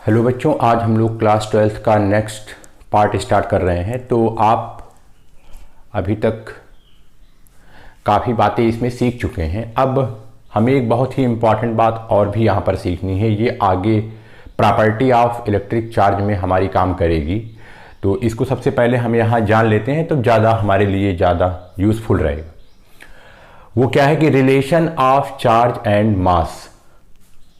Hello बच्चों, आज हम लोग क्लास 12th का नेक्स्ट पार्ट स्टार्ट कर रहे हैं। तो आप अभी तक काफ़ी बातें इसमें सीख चुके हैं। अब हमें एक बहुत ही इम्पॉर्टेंट बात और भी यहाँ पर सीखनी है। ये आगे प्रॉपर्टी ऑफ इलेक्ट्रिक चार्ज में हमारी काम करेगी। तो इसको सबसे पहले हम यहाँ जान लेते हैं तो ज़्यादा हमारे लिए ज़्यादा यूज़फुल रहेगा। वो क्या है कि relation of charge and mass,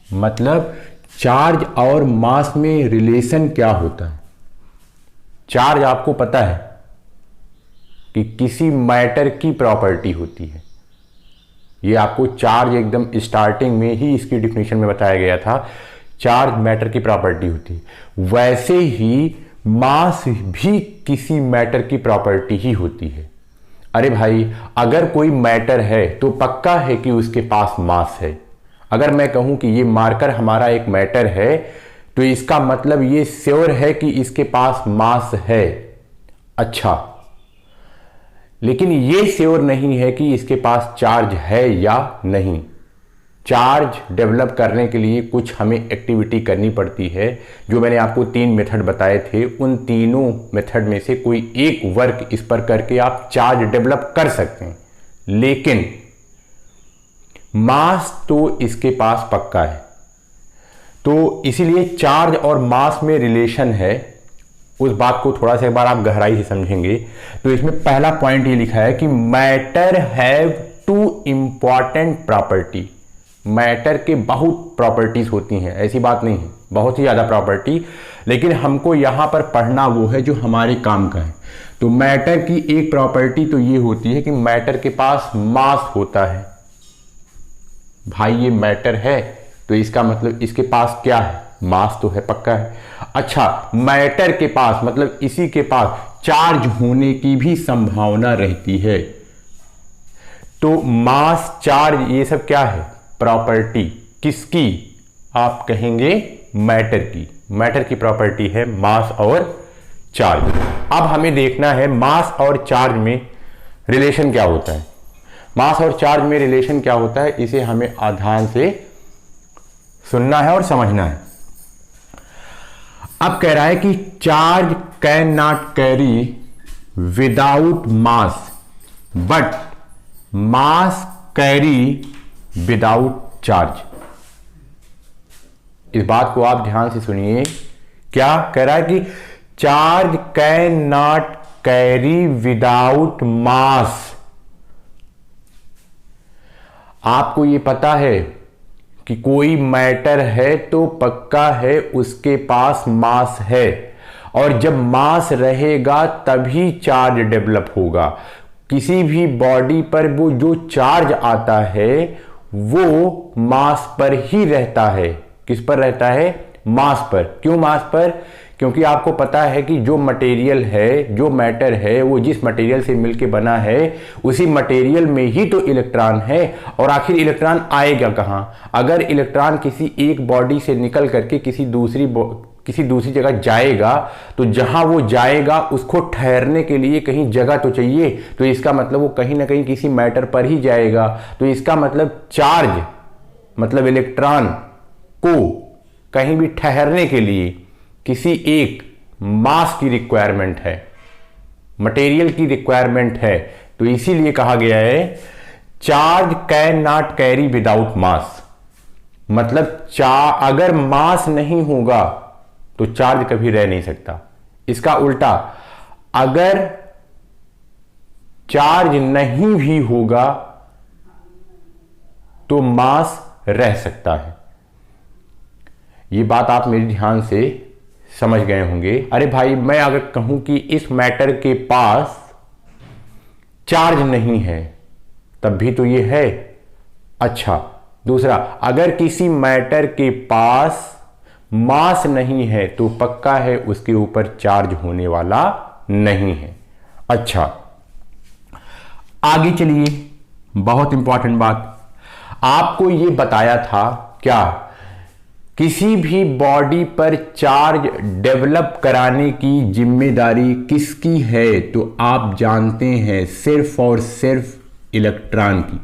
मतलब चार्ज और मास में रिलेशन क्या होता है। चार्ज आपको पता है कि किसी मैटर की प्रॉपर्टी होती है। ये आपको चार्ज एकदम स्टार्टिंग में ही इसकी डिफिनेशन में बताया गया था। चार्ज मैटर की प्रॉपर्टी होती है, वैसे ही मास भी किसी मैटर की प्रॉपर्टी ही होती है। अरे भाई, अगर कोई मैटर है तो पक्का है कि उसके पास मास है। अगर मैं कहूं कि ये मार्कर हमारा एक मैटर है तो इसका मतलब ये श्योर है कि इसके पास मास है। अच्छा, लेकिन ये श्योर नहीं है कि इसके पास चार्ज है या नहीं। चार्ज डेवलप करने के लिए कुछ हमें एक्टिविटी करनी पड़ती है। जो मैंने आपको 3 मेथड बताए थे, उन तीनों मेथड में से कोई एक वर्क इस पर करके आप चार्ज डेवलप कर सकते हैं। लेकिन मास तो इसके पास पक्का है। तो इसीलिए चार्ज और मास में रिलेशन है। उस बात को थोड़ा सा एक बार आप गहराई से समझेंगे तो इसमें पहला पॉइंट ये लिखा है कि matter have 2 important property. Matter के बहुत प्रॉपर्टीज होती हैं, ऐसी बात नहीं है, बहुत ही ज़्यादा प्रॉपर्टी। लेकिन हमको यहाँ पर पढ़ना वो है जो हमारे काम का है। तो मैटर की एक प्रॉपर्टी तो ये होती है कि मैटर के पास मास होता है। भाई ये मैटर है तो इसका मतलब इसके पास क्या है, मास तो है, पक्का है। अच्छा, मैटर के पास मतलब इसी के पास चार्ज होने की भी संभावना रहती है। तो मास, चार्ज, ये सब क्या है, प्रॉपर्टी। किसकी? आप कहेंगे मैटर की। मैटर की प्रॉपर्टी है मास और चार्ज। अब हमें देखना है मास और चार्ज में रिलेशन क्या होता है। मास और चार्ज में रिलेशन क्या होता है, इसे हमें ध्यान से सुनना है और समझना है। अब कह रहा है कि charge can not carry without mass but mass carry without charge. इस बात को आप ध्यान से सुनिए। क्या कह रहा है कि charge can not carry without mass. आपको ये पता है कि कोई मैटर है तो पक्का है उसके पास मास है, और जब मास रहेगा तभी चार्ज डेवलप होगा। किसी भी बॉडी पर वो जो चार्ज आता है वो मास पर ही रहता है। किस पर रहता है? मास पर। क्यों मास पर? क्योंकि आपको पता है कि जो मटेरियल है, जो मैटर है, वो जिस मटेरियल से मिलके बना है उसी मटेरियल में ही तो इलेक्ट्रॉन है। और आखिर इलेक्ट्रॉन आएगा कहाँ? अगर इलेक्ट्रॉन किसी एक बॉडी से निकल करके किसी दूसरी जगह जाएगा तो जहां वो जाएगा उसको ठहरने के लिए कहीं जगह तो चाहिए। तो इसका मतलब वो कहीं ना कहीं किसी मैटर पर ही जाएगा। तो इसका मतलब चार्ज, मतलब इलेक्ट्रॉन को कहीं भी ठहरने के लिए किसी एक मास की रिक्वायरमेंट है, मटेरियल की रिक्वायरमेंट है। तो इसीलिए कहा गया है charge can not carry without mass. मतलब अगर मास नहीं होगा तो चार्ज कभी रह नहीं सकता। इसका उल्टा, अगर चार्ज नहीं भी होगा तो मास रह सकता है। ये बात आप मेरे ध्यान से समझ गए होंगे। अरे भाई, मैं अगर कहूं कि इस मैटर के पास चार्ज नहीं है तब भी तो ये है। अच्छा, दूसरा, अगर किसी मैटर के पास मास नहीं है तो पक्का है उसके ऊपर चार्ज होने वाला नहीं है। अच्छा, आगे चलिए। बहुत इंपॉर्टेंट बात आपको ये बताया था, क्या किसी भी बॉडी पर चार्ज डेवलप कराने की जिम्मेदारी किसकी है? तो आप जानते हैं सिर्फ और सिर्फ इलेक्ट्रॉन की।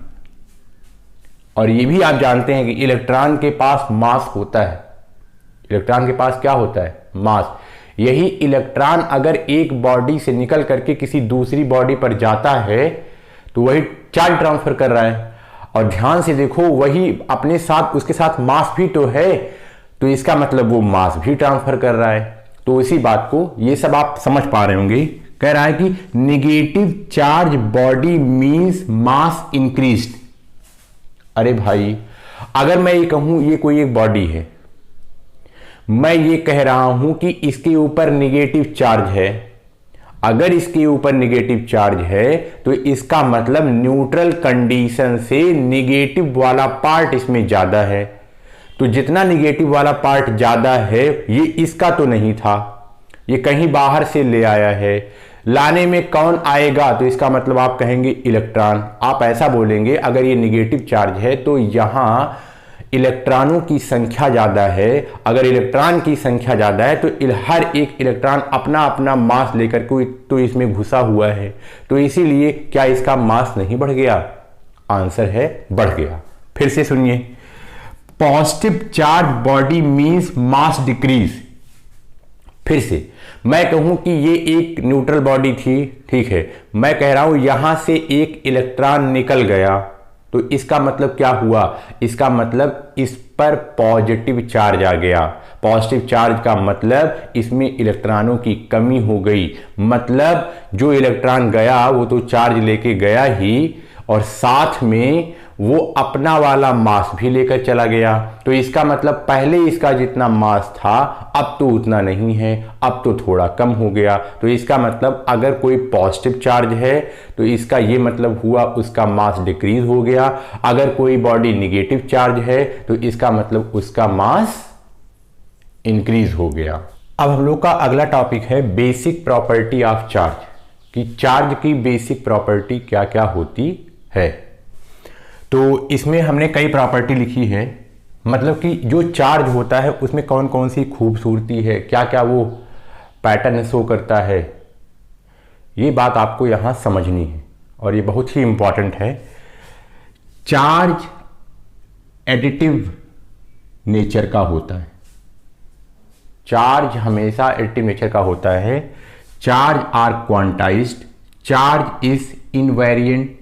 और ये भी आप जानते हैं कि इलेक्ट्रॉन के पास मास होता है। इलेक्ट्रॉन के पास क्या होता है? मास। यही इलेक्ट्रॉन अगर एक बॉडी से निकल करके किसी दूसरी बॉडी पर जाता है तो वही चार्ज ट्रांसफर कर रहा है। और ध्यान से देखो, वही अपने साथ उसके साथ मास भी तो है, तो इसका मतलब वो मास भी ट्रांसफर कर रहा है। तो इसी बात को, ये सब आप समझ पा रहे होंगे। कह रहा है कि नेगेटिव चार्ज बॉडी मींस मास इंक्रीज्ड। अरे भाई, अगर मैं ये कहूं ये कोई एक बॉडी है, मैं ये कह रहा हूं कि इसके ऊपर नेगेटिव चार्ज है, अगर इसके ऊपर नेगेटिव चार्ज है तो इसका मतलब न्यूट्रल कंडीशन से नेगेटिव वाला पार्ट इसमें ज्यादा है। तो जितना नेगेटिव वाला पार्ट ज्यादा है ये इसका तो नहीं था, ये कहीं बाहर से ले आया है। लाने में कौन आएगा? तो इसका मतलब आप कहेंगे इलेक्ट्रॉन। आप ऐसा बोलेंगे अगर ये नेगेटिव चार्ज है तो यहां इलेक्ट्रॉनों की संख्या ज्यादा है। अगर इलेक्ट्रॉन की संख्या ज्यादा है तो हर एक इलेक्ट्रॉन अपना अपना मास लेकर के तो इसमें घुसा हुआ है, तो इसीलिए क्या इसका मास नहीं बढ़ गया? आंसर है बढ़ गया। फिर से सुनिए, पॉजिटिव चार्ज बॉडी मींस मास डिक्रीज। फिर से मैं कहूं कि ये एक न्यूट्रल बॉडी थी, ठीक है, मैं कह रहा हूं यहां से एक इलेक्ट्रॉन निकल गया, तो इसका मतलब क्या हुआ? इसका मतलब इस पर पॉजिटिव चार्ज आ गया। पॉजिटिव चार्ज का मतलब इसमें इलेक्ट्रॉनों की कमी हो गई। मतलब जो इलेक्ट्रॉन गया वो तो चार्ज लेके गया ही, और साथ में वो अपना वाला मास भी लेकर चला गया। तो इसका मतलब पहले इसका जितना मास था अब तो उतना नहीं है, अब तो थोड़ा कम हो गया। तो इसका मतलब अगर कोई पॉजिटिव चार्ज है तो इसका ये मतलब हुआ उसका मास डिक्रीज हो गया। अगर कोई बॉडी निगेटिव चार्ज है तो इसका मतलब उसका मास इंक्रीज हो गया। अब हम लोग का अगला टॉपिक है बेसिक प्रॉपर्टी ऑफ चार्ज, कि चार्ज की बेसिक प्रॉपर्टी क्या क्या होती है। तो इसमें हमने कई प्रॉपर्टी लिखी है, मतलब कि जो चार्ज होता है उसमें कौन कौन सी खूबसूरती है, क्या क्या वो पैटर्न शो करता है, ये बात आपको यहां समझनी है और ये बहुत ही इंपॉर्टेंट है। चार्ज एडिटिव नेचर का होता है, चार्ज हमेशा एडिटिव नेचर का होता है। Charge are quantised, charge is invariant,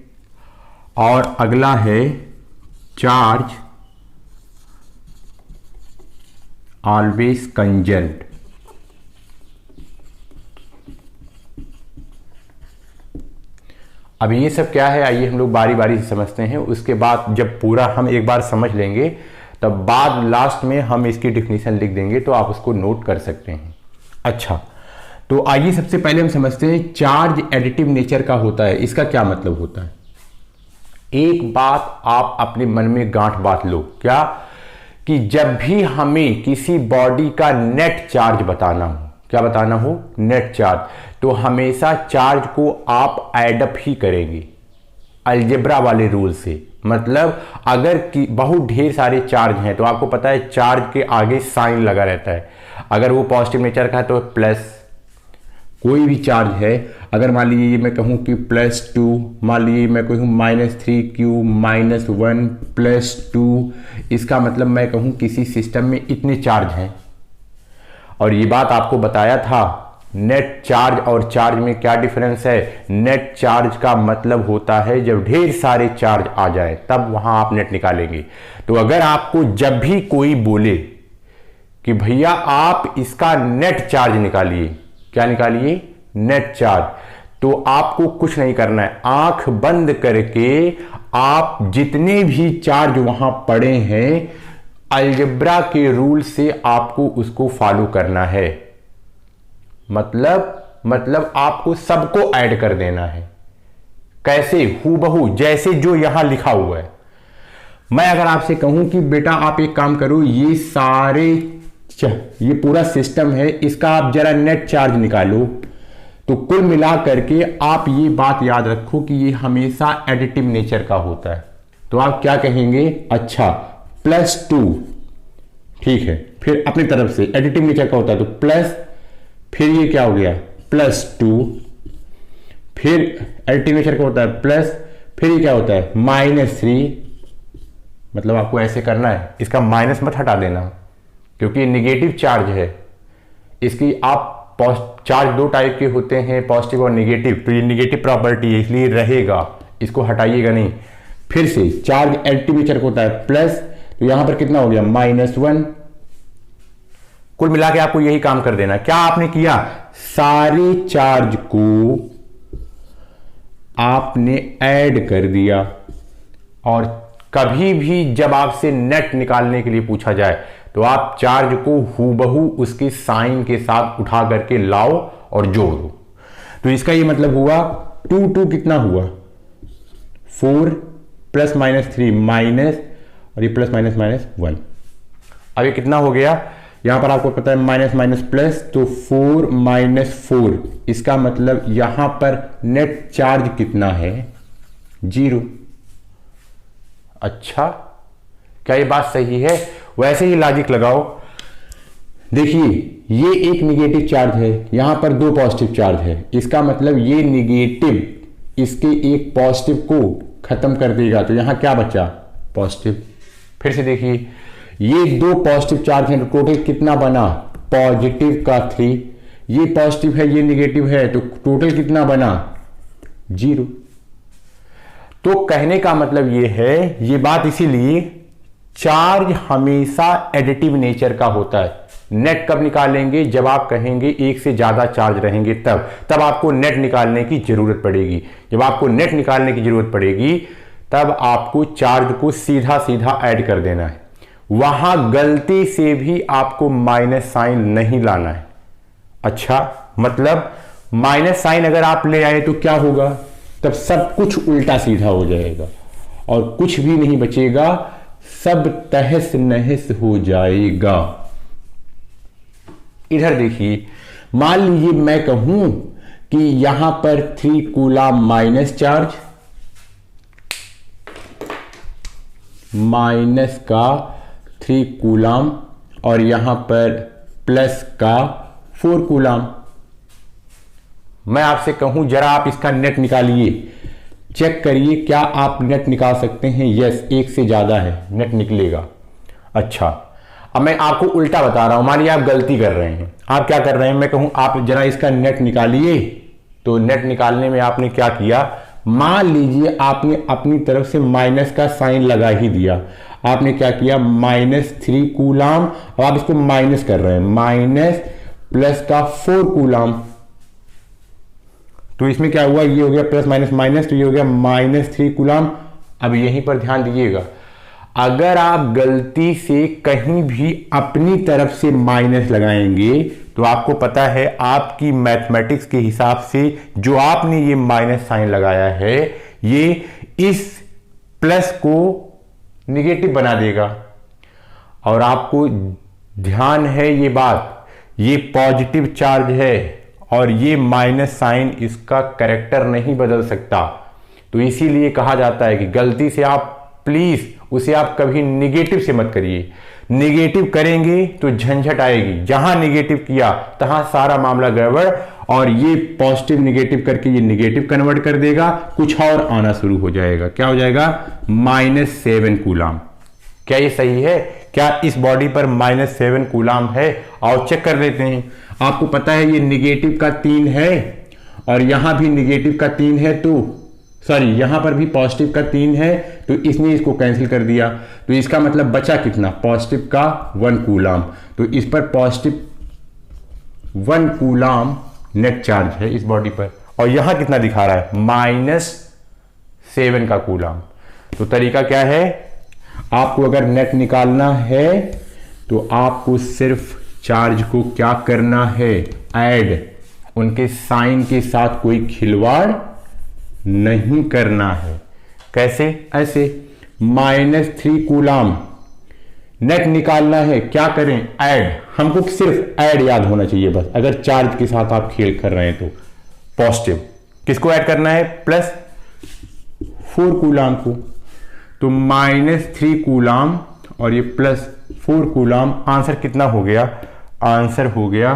और अगला है चार्ज ऑलवेज कंजर्व्ड। अब ये सब क्या है, आइए हम लोग बारी बारी से समझते हैं। उसके बाद जब पूरा हम एक बार समझ लेंगे तब बाद लास्ट में हम इसकी डिफिनीशन लिख देंगे, तो आप उसको नोट कर सकते हैं। अच्छा, तो आइए सबसे पहले हम समझते हैं चार्ज एडिटिव नेचर का होता है, इसका क्या मतलब होता है। एक बात आप अपने मन में गांठ बांध लो, क्या? कि जब भी हमें किसी बॉडी का नेट चार्ज बताना हो, क्या बताना हो? नेट चार्ज, तो हमेशा चार्ज को आप एडअप ही करेंगे अलजेब्रा वाले रूल से। मतलब अगर कि बहुत ढेर सारे चार्ज हैं तो आपको पता है चार्ज के आगे साइन लगा रहता है। अगर वो पॉजिटिव नेचर का है तो प्लस, कोई भी चार्ज है, अगर मान लीजिए मैं कहूं कि +2, मान लीजिए मैं कहूं -3Q -1 +2, इसका मतलब मैं कहूं किसी सिस्टम में इतने चार्ज हैं। और ये बात आपको बताया था, नेट चार्ज और चार्ज में क्या डिफरेंस है। नेट चार्ज का मतलब होता है जब ढेर सारे चार्ज आ जाए तब वहां आप नेट निकालेंगे। तो अगर आपको जब भी कोई बोले कि भैया आप इसका नेट चार्ज निकालिए, क्या निकालिए? नेट चार्ज, तो आपको कुछ नहीं करना है, आंख बंद करके आप जितने भी चार्ज वहां पड़े हैं अलजेब्रा के रूल से आपको उसको फॉलो करना है। मतलब आपको सबको ऐड कर देना है। कैसे? हूबहू जैसे जो यहां लिखा हुआ है। मैं अगर आपसे कहूं कि बेटा आप एक काम करो, ये सारे ये पूरा सिस्टम है, इसका आप जरा नेट चार्ज निकालो, तो कुल मिला करके आप ये बात याद रखो कि ये हमेशा एडिटिव नेचर का होता है। तो आप क्या कहेंगे? अच्छा +2, ठीक है, फिर अपनी तरफ से एडिटिव नेचर का होता है तो प्लस, फिर ये क्या हो गया +2, फिर एडिटिव नेचर का होता है प्लस, फिर ये क्या होता है -3। मतलब आपको ऐसे करना है, इसका माइनस मत हटा देना, क्योंकि निगेटिव चार्ज है। इसकी आप चार्ज दो टाइप के होते हैं, पॉजिटिव और निगेटिव, तो ये निगेटिव प्रॉपर्टी है इसलिए रहेगा, इसको हटाइएगा नहीं। फिर से चार्ज एडिटिव नेचर होता है प्लस, तो यहां पर कितना हो गया -1। कुल मिला के आपको यही काम कर देना। क्या आपने किया, सारे चार्ज को आपने ऐड कर दिया, और कभी भी जब आपसे नेट निकालने के लिए पूछा जाए तो आप चार्ज को हूबहू उसके साइन के साथ उठा करके लाओ और जोड़ दो। तो इसका ये मतलब हुआ 2 कितना हुआ 4 + -3 माइनस, और ये +-1। अब ये कितना हो गया, यहां पर आपको पता है माइनस माइनस प्लस, तो 4 - 4, इसका मतलब यहां पर नेट चार्ज कितना है 0। अच्छा, क्या ये बात सही है? वैसे ही लॉजिक लगाओ। देखिए ये एक निगेटिव चार्ज है, यहां पर 2 पॉजिटिव चार्ज है, इसका मतलब ये निगेटिव इसके एक पॉजिटिव को खत्म कर देगा, तो यहां क्या बचा पॉजिटिव। फिर से देखिए ये 2 पॉजिटिव चार्ज हैं, तो टोटल कितना बना पॉजिटिव का 3, ये पॉजिटिव है ये निगेटिव है, तो टोटल कितना बना 0। तो कहने का मतलब ये है, ये बात इसीलिए चार्ज हमेशा एडिटिव नेचर का होता है। नेट कब निकालेंगे, जब आप कहेंगे एक से ज्यादा चार्ज रहेंगे तब आपको नेट निकालने की जरूरत पड़ेगी। जब आपको नेट निकालने की जरूरत पड़ेगी तब आपको चार्ज को सीधा सीधा ऐड कर देना है, वहां गलती से भी आपको माइनस साइन नहीं लाना है। अच्छा, मतलब माइनस साइन अगर आप ले आए तो क्या होगा, तब सब कुछ उल्टा सीधा हो जाएगा और कुछ भी नहीं बचेगा, सब तहस नहस हो जाएगा। इधर देखिए, मान लीजिए मैं कहूं कि यहां पर 3 कूलम माइनस चार्ज, माइनस का 3 कूलम, और यहां पर प्लस का 4 कूलम। मैं आपसे कहूं जरा आप इसका नेट निकालिए, चेक करिए क्या आप नेट निकाल सकते हैं। यस, एक से ज्यादा है, नेट निकलेगा। अच्छा, अब मैं आपको उल्टा बता रहा हूं, मानिए आप गलती कर रहे हैं। आप क्या कर रहे हैं, मैं कहूं आप जरा इसका नेट निकालिए, तो नेट निकालने में आपने क्या किया, मान लीजिए आपने अपनी तरफ से माइनस का साइन लगा ही दिया। आपने क्या किया, -3 कूलम, और आप इसको माइनस कर रहे हैं, माइनस प्लस का 4 कूलम, तो इसमें क्या हुआ, ये हो गया प्लस माइनस माइनस, तो ये हो गया -3 कूलम। अब यहीं पर ध्यान दीजिएगा, अगर आप गलती से कहीं भी अपनी तरफ से माइनस लगाएंगे तो आपको पता है आपकी मैथमेटिक्स के हिसाब से जो आपने ये माइनस साइन लगाया है ये इस प्लस को निगेटिव बना देगा। और आपको ध्यान है ये बात, ये पॉजिटिव चार्ज है और ये माइनस साइन इसका कैरेक्टर नहीं बदल सकता। तो इसीलिए कहा जाता है कि गलती से आप प्लीज उसे आप कभी निगेटिव से मत करिए। निगेटिव करेंगे तो झंझट आएगी, जहां निगेटिव किया तहां सारा मामला गड़बड़, और ये पॉजिटिव निगेटिव करके ये निगेटिव कन्वर्ट कर देगा, कुछ और आना शुरू हो जाएगा। क्या हो जाएगा, -7 कूलम। क्या ये सही है? क्या इस बॉडी पर -7 कूलम है? और चेक कर लेते हैं। आपको पता है ये निगेटिव का 3 है और यहां भी निगेटिव का 3 है, तो सॉरी यहां पर भी पॉजिटिव का 3 है, तो इसने इसको कैंसिल कर दिया। तो इसका मतलब बचा कितना, पॉजिटिव का 1 कूलम। तो इस पर पॉजिटिव 1 कूलम नेट चार्ज है इस बॉडी पर, और यहां कितना दिखा रहा है, -7 का कूलम। तो तरीका क्या है, आपको अगर नेट निकालना है तो आपको सिर्फ चार्ज को क्या करना है, ऐड, उनके साइन के साथ कोई खिलवाड़ नहीं करना है। कैसे? ऐसे -3 कूलम नेट निकालना है, क्या करें, ऐड। हमको सिर्फ ऐड याद होना चाहिए बस, अगर चार्ज के साथ आप खेल कर रहे हैं तो। पॉजिटिव किसको ऐड करना है, +4 कूलम को, तो -3 कूलम और ये +4 कूलम, आंसर कितना हो गया, आंसर हो गया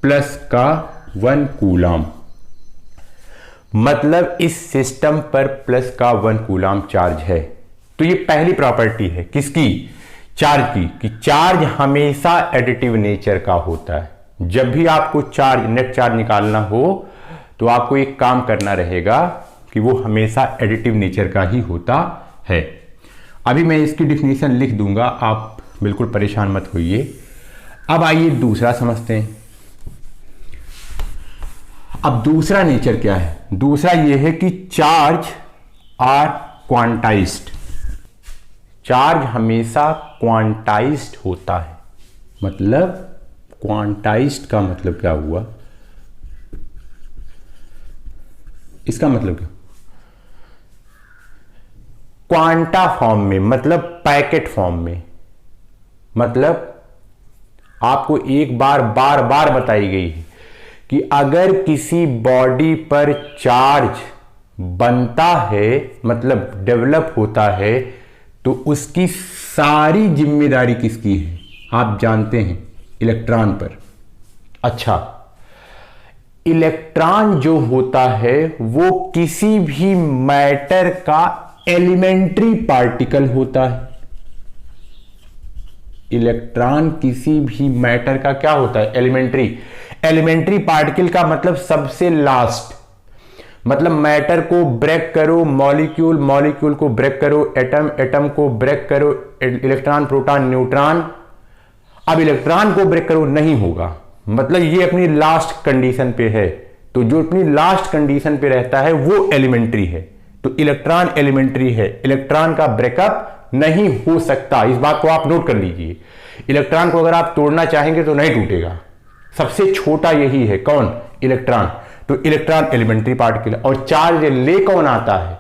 प्लस का 1 कूलम। मतलब इस सिस्टम पर प्लस का 1 कूलम चार्ज है। तो ये पहली प्रॉपर्टी है किसकी, चार्ज की कि चार्ज हमेशा एडिटिव नेचर का होता है। जब भी आपको चार्ज नेट चार्ज निकालना हो तो आपको एक काम करना रहेगा कि वो हमेशा एडिटिव नेचर का ही होता है। अभी मैं इसकी डिफिनीशन लिख दूंगा, आप बिल्कुल परेशान मत होइए। अब आइए दूसरा समझते हैं। अब दूसरा नेचर क्या है? दूसरा यह है कि चार्ज आर क्वांटाइज्ड। चार्ज हमेशा क्वांटाइज्ड होता है। मतलब क्वांटाइज्ड का मतलब क्या हुआ? इसका मतलब क्या? क्वांटा फॉर्म में, मतलब पैकेट फॉर्म में। मतलब आपको एक बार बार बार बताई गई है कि अगर किसी बॉडी पर चार्ज बनता है, मतलब डेवलप होता है, तो उसकी सारी जिम्मेदारी किसकी है? आप जानते हैं, इलेक्ट्रॉन पर। अच्छा, इलेक्ट्रॉन जो होता है वो किसी भी मैटर का एलिमेंट्री पार्टिकल होता है। इलेक्ट्रॉन किसी भी मैटर का क्या होता है? एलिमेंट्री। एलिमेंट्री पार्टिकल का मतलब सबसे लास्ट। मतलब मैटर को ब्रेक करो, मॉलिक्यूल, मॉलिक्यूल को ब्रेक करो, एटम, एटम को ब्रेक करो, इलेक्ट्रॉन, प्रोटॉन, न्यूट्रॉन। अब इलेक्ट्रॉन को ब्रेक करो, नहीं होगा। मतलब ये अपनी लास्ट कंडीशन पे है। तो जो अपनी लास्ट कंडीशन पे रहता है वो एलिमेंट्री है। तो इलेक्ट्रॉन एलिमेंट्री है। इलेक्ट्रॉन का ब्रेकअप नहीं हो सकता। इस बात को आप नोट कर लीजिए। इलेक्ट्रॉन को अगर आप तोड़ना चाहेंगे तो नहीं टूटेगा। सबसे छोटा यही है। कौन? इलेक्ट्रॉन। तो इलेक्ट्रॉन एलिमेंट्री पार्टिकल। और चार्ज ले कौन आता है?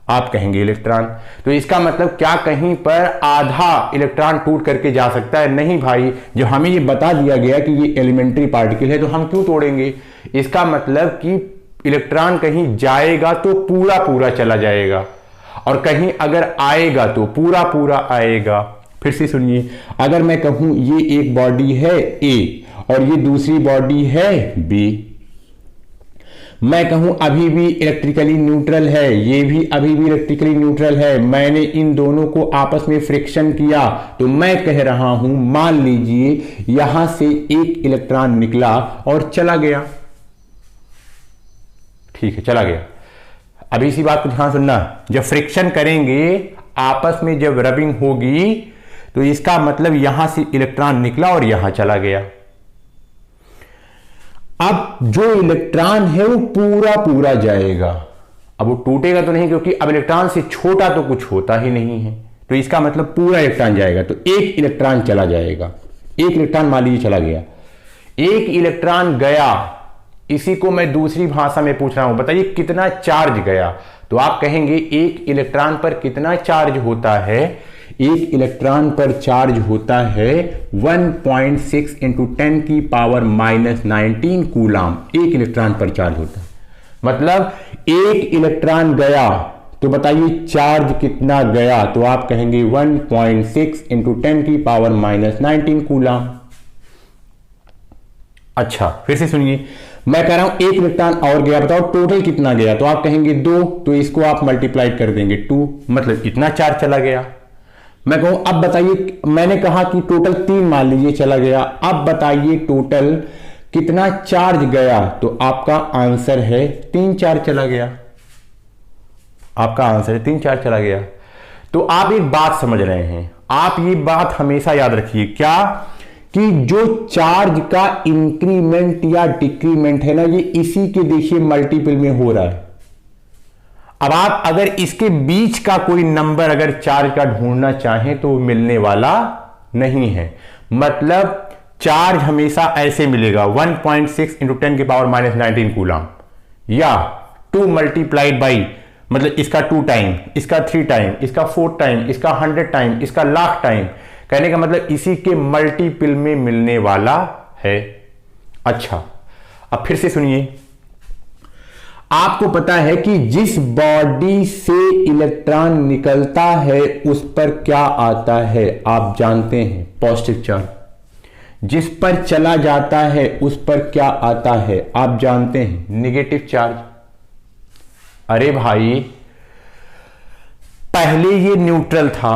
आप कहेंगे इलेक्ट्रॉन। तो इसका मतलब क्या कहीं पर आधा इलेक्ट्रॉन टूट करके जा सकता है? नहीं भाई, जो हमें ये बता दिया गया कि ये एलिमेंट्री पार्टिकल है तो हम क्यों तोड़ेंगे? इसका मतलब कि इलेक्ट्रॉन कहीं जाएगा तो पूरा पूरा चला जाएगा, और कहीं अगर आएगा तो पूरा पूरा आएगा। फिर से सुनिए, अगर मैं कहूं ये एक बॉडी है ए और ये दूसरी बॉडी है बी, मैं कहूं अभी भी इलेक्ट्रिकली न्यूट्रल है, ये भी अभी भी इलेक्ट्रिकली न्यूट्रल है, मैंने इन दोनों को आपस में फ्रिक्शन किया, तो मैं कह रहा हूं, मान लीजिए यहां से एक इलेक्ट्रॉन निकला और चला गया। ठीक है, चला गया। अभी इसी बात को ध्यान सुनना, जब फ्रिक्शन करेंगे आपस में, जब रबिंग होगी, तो इसका मतलब यहां से इलेक्ट्रॉन निकला और यहां चला गया। अब जो इलेक्ट्रॉन है वो पूरा पूरा जाएगा। अब वो टूटेगा तो नहीं, क्योंकि अब इलेक्ट्रॉन से छोटा तो कुछ होता ही नहीं है। तो इसका मतलब पूरा इलेक्ट्रॉन जाएगा। तो एक इलेक्ट्रॉन चला जाएगा। एक इलेक्ट्रॉन मान लीजिए चला गया। एक इलेक्ट्रॉन गया, इसी को मैं दूसरी भाषा में पूछ रहा हूं, बताइए कितना चार्ज गया? तो आप कहेंगे एक इलेक्ट्रॉन पर कितना चार्ज होता है? एक इलेक्ट्रॉन पर चार्ज होता है 1.6 इंटू 10 की पावर -19 कूलाम। एक इलेक्ट्रॉन पर चार्ज होता है। मतलब एक इलेक्ट्रॉन गया तो बताइए चार्ज कितना गया? तो आप कहेंगे 1.6 इंटू 10 की पावर -19 कूलाम। अच्छा, फिर से सुनिए, मैं कह रहा हूं एक इलेक्ट्रॉन और गया, बताओ टोटल कितना गया? तो आप कहेंगे 2, तो इसको आप मल्टीप्लाई कर देंगे 2, मतलब इतना चार्ज चला गया। मैं कहूं अब बताइए, मैंने कहा कि टोटल 3 मान लीजिए चला गया। अब बताइए टोटल कितना चार्ज गया? तो आपका आंसर है 3 चार्ज चला गया। आपका आंसर है 3 चार्ज चला गया। तो आप एक बात समझ रहे हैं, आप ये बात हमेशा याद रखिए, क्या कि जो चार्ज का इंक्रीमेंट या डिक्रीमेंट है ना, ये इसी के देखिए मल्टीपल में हो रहा है। अब आप अगर इसके बीच का कोई नंबर अगर चार्ज का ढूंढना चाहें तो मिलने वाला नहीं है। मतलब चार्ज हमेशा ऐसे मिलेगा 1.6 इंटू 10 की पावर -19 कूलाम, या 2 मल्टीप्लाइड बाई, मतलब इसका 2 टाइम, इसका 3 टाइम, इसका 4 टाइम, इसका 100 टाइम, इसका लाख टाइम। कहने का मतलब इसी के मल्टीपल में मिलने वाला है। अच्छा, अब फिर से सुनिए, आपको पता है कि जिस बॉडी से इलेक्ट्रॉन निकलता है उस पर क्या आता है? आप जानते हैं, पॉजिटिव चार्ज। जिस पर चला जाता है उस पर क्या आता है? आप जानते हैं, नेगेटिव चार्ज। अरे भाई, पहले ये न्यूट्रल था,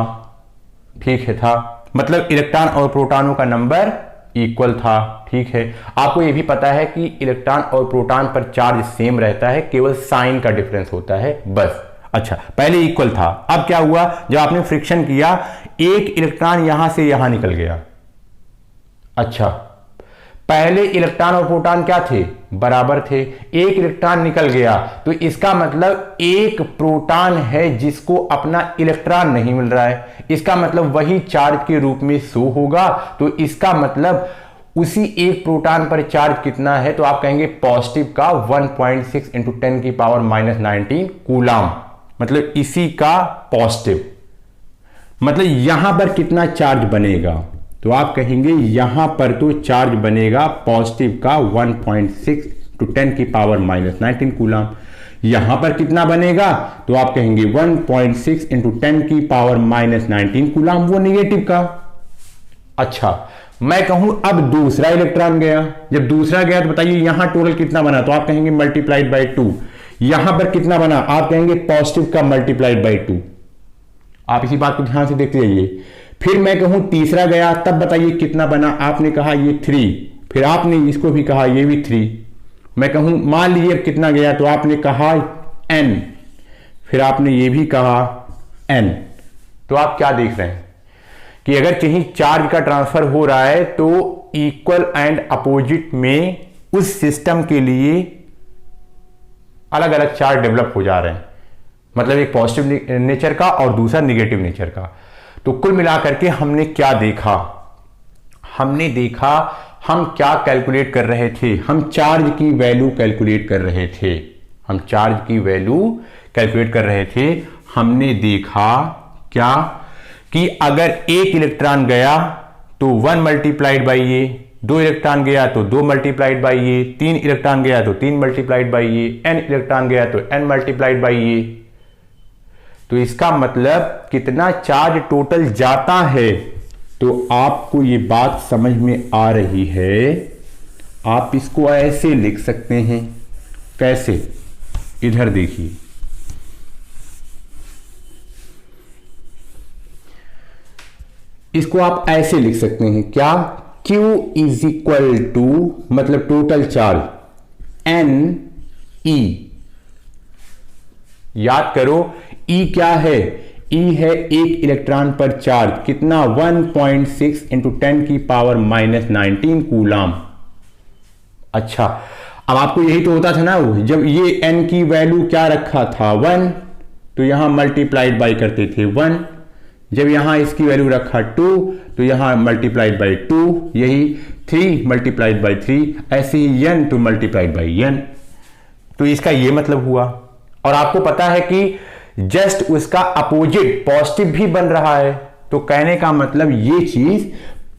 ठीक है था, मतलब इलेक्ट्रॉन और प्रोटॉनों का नंबर इक्वल था। ठीक है, आपको यह भी पता है कि इलेक्ट्रॉन और प्रोटॉन पर चार्ज सेम रहता है, केवल साइन का डिफरेंस होता है बस। अच्छा, पहले इक्वल था, अब क्या हुआ, जब आपने फ्रिक्शन किया एक इलेक्ट्रॉन यहां से यहां निकल गया। अच्छा, पहले इलेक्ट्रॉन और प्रोटॉन क्या थे, बराबर थे, एक इलेक्ट्रॉन निकल गया तो इसका मतलब एक प्रोटॉन है जिसको अपना इलेक्ट्रॉन नहीं मिल रहा है, इसका मतलब वही चार्ज के रूप में शो होगा। तो इसका मतलब उसी एक प्रोटॉन पर चार्ज कितना है, तो आप कहेंगे पॉजिटिव का 1.6 इंटू 10 की पावर -19 कूलाम, मतलब इसी का पॉजिटिव। मतलब यहां पर कितना चार्ज बनेगा, तो आप कहेंगे यहां पर तो चार्ज बनेगा पॉजिटिव का 1.6 टू 10 की पावर -19 कूलाम। यहां पर कितना बनेगा, तो आप कहेंगे 1.6 इंटू 10 की पावर -19 कूलाम, वो निगेटिव का। अच्छा, मैं कहूं अब दूसरा इलेक्ट्रॉन गया, जब दूसरा गया तो बताइए यहां टोटल कितना बना, तो आप कहेंगे मल्टीप्लाइड बाई 2। यहां पर कितना बना, आप कहेंगे पॉजिटिव का मल्टीप्लाइड बाई 2। आप इसी बात को ध्यान से देखते जाइए। फिर मैं कहूं तीसरा गया, तब बताइए कितना बना, आपने कहा ये 3, फिर आपने इसको भी कहा ये भी 3। मैं कहूं मान लीजिए अब कितना गया, तो आपने कहा n, फिर आपने ये भी कहा n। तो आप क्या देख रहे हैं कि अगर कहीं चार्ज का ट्रांसफर हो रहा है तो इक्वल एंड अपोजिट में उस सिस्टम के लिए अलग अलग चार्ज डेवलप हो जा रहे हैं, मतलब एक पॉजिटिव नेचर का और दूसरा निगेटिव नेचर का। तो कुल मिलाकर के हमने क्या देखा, हमने देखा हम क्या कैलकुलेट कर रहे थे, हम चार्ज की वैल्यू कैलकुलेट कर रहे थे, हम चार्ज की वैल्यू कैलकुलेट कर रहे थे। हमने देखा क्या कि अगर एक इलेक्ट्रॉन गया तो 1 मल्टीप्लाइड बाई ये, 2 इलेक्ट्रॉन गया तो 2 मल्टीप्लाइड बाई ये, 3 इलेक्ट्रॉन गया तो 3 मल्टीप्लाइड बाई ये, n इलेक्ट्रॉन गया तो n मल्टीप्लाइड बाई ये। तो इसका मतलब कितना चार्ज टोटल जाता है, तो आपको ये बात समझ में आ रही है। आप इसको ऐसे लिख सकते हैं, कैसे, इधर देखिए, इसको आप ऐसे लिख सकते हैं, क्या, Q इज इक्वल टू, मतलब टोटल चार्ज, NE। याद करो E क्या है, E है एक इलेक्ट्रॉन पर चार्ज, कितना, 1.6 इंटू 10 की पावर -19 कूलाम। अच्छा, अब आपको यही तो होता था ना, जब ये n की वैल्यू क्या रखा था 1, तो यहां मल्टीप्लाइड बाई करते थे 1, जब यहां इसकी वैल्यू रखा 2 तो यहां मल्टीप्लाइड बाई 2, यही 3 मल्टीप्लाइड बाई 3, ऐसे ही n तो मल्टीप्लाइड बाई n। तो इसका ये मतलब हुआ। और आपको पता है कि जस्ट उसका अपोजिट पॉजिटिव भी बन रहा है, तो कहने का मतलब ये चीज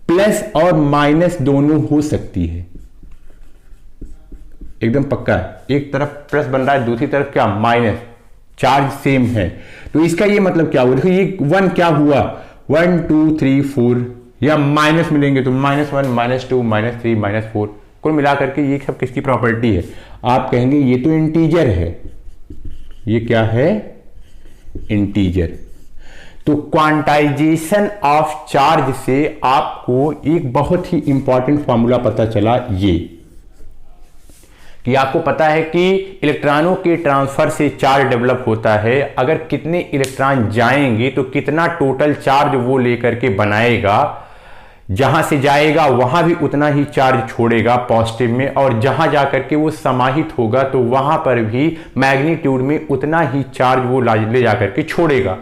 प्लस और माइनस दोनों हो सकती है, एकदम पक्का है। एक तरफ प्लस बन रहा है, दूसरी तरफ क्या, माइनस, चार्ज सेम है। तो इसका ये मतलब क्या हुआ, देखो ये 1 क्या हुआ, 1 2 3 4, या माइनस मिलेंगे तो -1 -2 -3 -4। कुल मिलाकर के ये सब किसकी प्रॉपर्टी है, आप कहेंगे ये तो इंटीजर है, ये क्या है, इंटीजर। तो क्वांटाइजेशन ऑफ चार्ज से आपको एक बहुत ही इंपॉर्टेंट फॉर्मूला पता चला, ये कि आपको पता है कि इलेक्ट्रॉनों के ट्रांसफर से चार्ज डेवलप होता है, अगर कितने इलेक्ट्रॉन जाएंगे तो कितना टोटल चार्ज वो लेकर के बनाएगा, जहां से जाएगा वहां भी उतना ही चार्ज छोड़ेगा पॉजिटिव में, और जहां जाकर के वो समाहित होगा तो वहां पर भी मैग्नीट्यूड में उतना ही चार्ज वो ले जाकर के छोड़ेगा।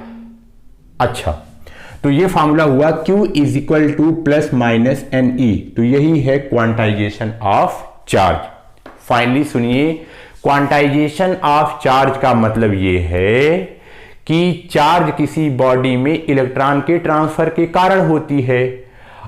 अच्छा, तो ये फॉर्मूला हुआ Q is equal two plus minus NE, तो यही है क्वांटाइजेशन ऑफ चार्ज। फाइनली सुनिए, क्वांटाइजेशन ऑफ चार्ज का मतलब ये है कि चार्ज किसी बॉडी में इलेक्ट्रॉन के ट्रांसफर के कारण होती है।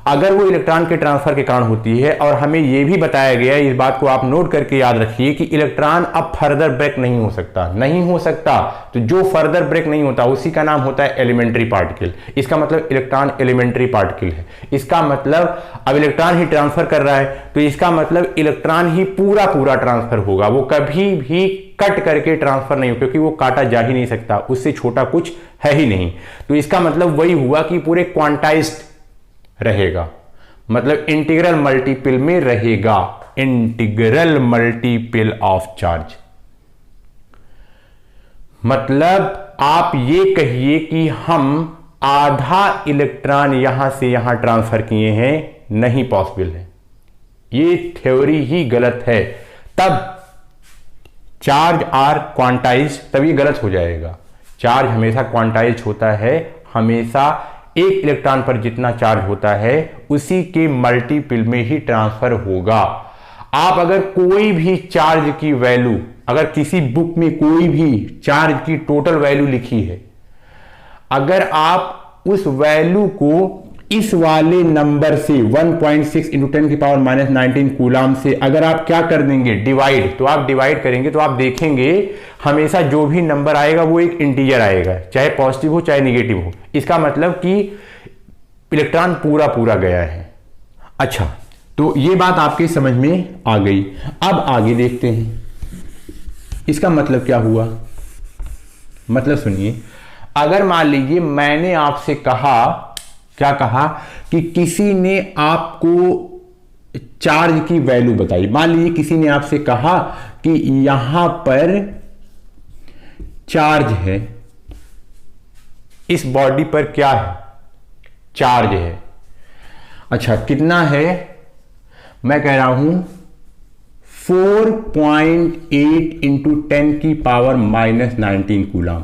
अगर वो इलेक्ट्रॉन के ट्रांसफर के कारण होती है, और हमें यह भी बताया गया, इस बात को आप नोट करके याद रखिए कि इलेक्ट्रॉन अब फर्दर ब्रेक नहीं हो सकता, नहीं हो सकता। तो जो फर्दर ब्रेक नहीं होता उसी का नाम होता है एलिमेंट्री पार्टिकल। इसका मतलब इलेक्ट्रॉन एलिमेंट्री पार्टिकल है। इसका मतलब अब इलेक्ट्रॉन ही ट्रांसफर कर रहा है, तो इसका मतलब इलेक्ट्रॉन ही पूरा पूरा ट्रांसफर होगा, वो कभी भी कट करके ट्रांसफर नहीं हो, क्योंकि वो काटा जा ही नहीं सकता, उससे छोटा कुछ है ही नहीं। तो इसका मतलब वही हुआ कि पूरे क्वांटाइज्ड रहेगा, मतलब इंटीग्रल मल्टीपल में रहेगा, इंटीग्रल मल्टीपल ऑफ चार्ज। मतलब आप ये कहिए कि हम आधा इलेक्ट्रॉन यहां से यहां ट्रांसफर किए हैं, नहीं पॉसिबल है, ये थ्योरी ही गलत है। तब चार्ज आर क्वांटाइज, तब ये गलत हो जाएगा। चार्ज हमेशा क्वांटाइज होता है, हमेशा एक इलेक्ट्रॉन पर जितना चार्ज होता है उसी के मल्टीपल में ही ट्रांसफर होगा। आप अगर कोई भी चार्ज की वैल्यू, अगर किसी बुक में कोई भी चार्ज की टोटल वैल्यू लिखी है, अगर आप उस वैल्यू को इस वाले नंबर से 1.6 इंटू 10 की पावर माइनस 19 कूलाम से अगर आप क्या कर देंगे डिवाइड, तो आप डिवाइड करेंगे तो आप देखेंगे हमेशा जो भी नंबर आएगा वो एक इंटीजर आएगा, चाहे पॉजिटिव हो चाहे निगेटिव हो। इसका मतलब कि इलेक्ट्रॉन पूरा पूरा गया है। अच्छा, तो ये बात आपके समझ में आ गई। अब आगे देखते हैं इसका मतलब क्या हुआ। मतलब सुनिए, अगर मान लीजिए मैंने आपसे कहा, क्या कहा कि किसी ने आपको चार्ज की वैल्यू बताई। मान लीजिए किसी ने आपसे कहा कि यहां पर चार्ज है, इस बॉडी पर क्या है, चार्ज है। अच्छा, कितना है? मैं कह रहा हूं 4.8 इंटू 10 की पावर माइनस 19 कूलाम।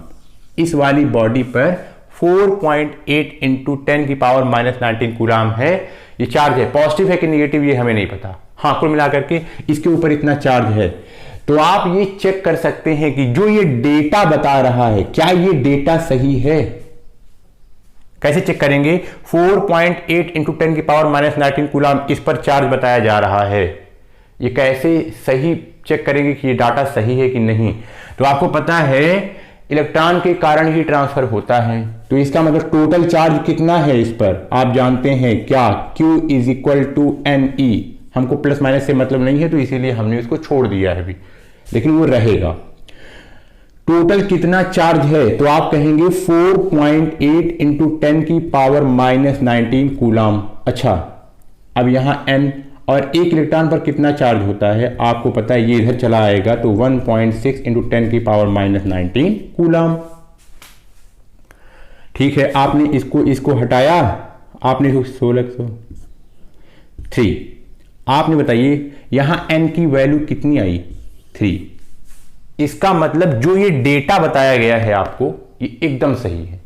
इस वाली बॉडी पर 4.8 इंटू 10 की पावर माइनस 19 कूलाम है, ये चार्ज है। पॉजिटिव है कि निगेटिव ये हमें नहीं पता, हाँ कुल मिलाकर के इसके ऊपर इतना चार्ज है। तो आप ये चेक कर सकते हैं कि जो ये डेटा बता रहा है क्या ये डेटा सही है। कैसे चेक करेंगे? 4.8 इंटू 10 की पावर माइनस 19 कूलाम इस पर चार्ज बताया जा रहा है, ये कैसे सही चेक करेंगे कि ये डाटा सही है कि नहीं? तो आपको पता है इलेक्ट्रॉन के कारण ही ट्रांसफर होता है, तो इसका मतलब टोटल चार्ज कितना है इस पर आप जानते हैं क्या? Q is equal to NE। हमको प्लस माइनस से मतलब नहीं है तो इसीलिए हमने उसको छोड़ दिया है अभी, लेकिन वो रहेगा। टोटल कितना चार्ज है तो आप कहेंगे 4.8 इंटू 10 की पावर माइनस 19 कूलाम। अच्छा, अब यहां N और एक इलेक्ट्रॉन पर कितना चार्ज होता है आपको पता है, ये इधर चला आएगा तो 1.6 इंटू 10 की पावर माइनस 19 कूलाम। ठीक है, आपने इसको हटाया, आपने 1603। आपने बताइए यहां n की वैल्यू कितनी आई? 3। इसका मतलब जो ये डेटा बताया गया है आपको ये एकदम सही है,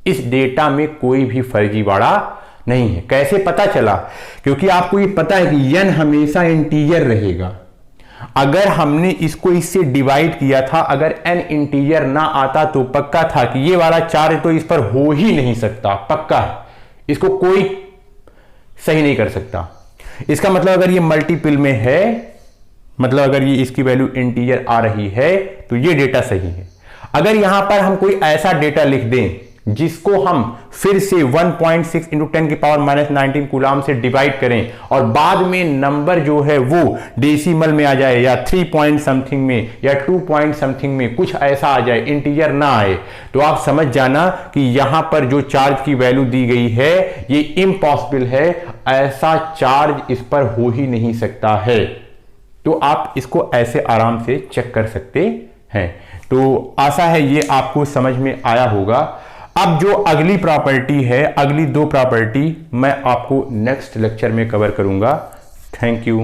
इस डेटा में कोई भी फर्जीवाड़ा नहीं है। कैसे पता चला? क्योंकि आपको ये पता है कि n हमेशा इंटीजर रहेगा। अगर हमने इसको इससे डिवाइड किया था, अगर n इंटीजर ना आता तो पक्का था कि ये वाला चार्ज तो इस पर हो ही नहीं सकता, पक्का है, इसको कोई सही नहीं कर सकता। इसका मतलब अगर ये मल्टीपल में है, मतलब अगर ये इसकी वैल्यू इंटीजर आ रही है तो ये डेटा सही है। अगर यहां पर हम कोई ऐसा डेटा लिख दें जिसको हम फिर से 1.6 इंटू 10 की पावर माइनस 19 कूलाम से डिवाइड करें और बाद में नंबर जो है वो डेसिमल में आ जाए या 3 पॉइंट समथिंग में या 2 पॉइंट समथिंग में, कुछ ऐसा आ जाए, इंटीजर ना आए, तो आप समझ जाना कि यहां पर जो चार्ज की वैल्यू दी गई है ये इम्पॉसिबल है, ऐसा चार्ज इस पर हो ही नहीं सकता है। तो आप इसको ऐसे आराम से चेक कर सकते हैं। तो आशा है ये आपको समझ में आया होगा। अब जो अगली प्रॉपर्टी है, अगली 2 प्रॉपर्टी मैं आपको नेक्स्ट लेक्चर में कवर करूंगा। Thank you.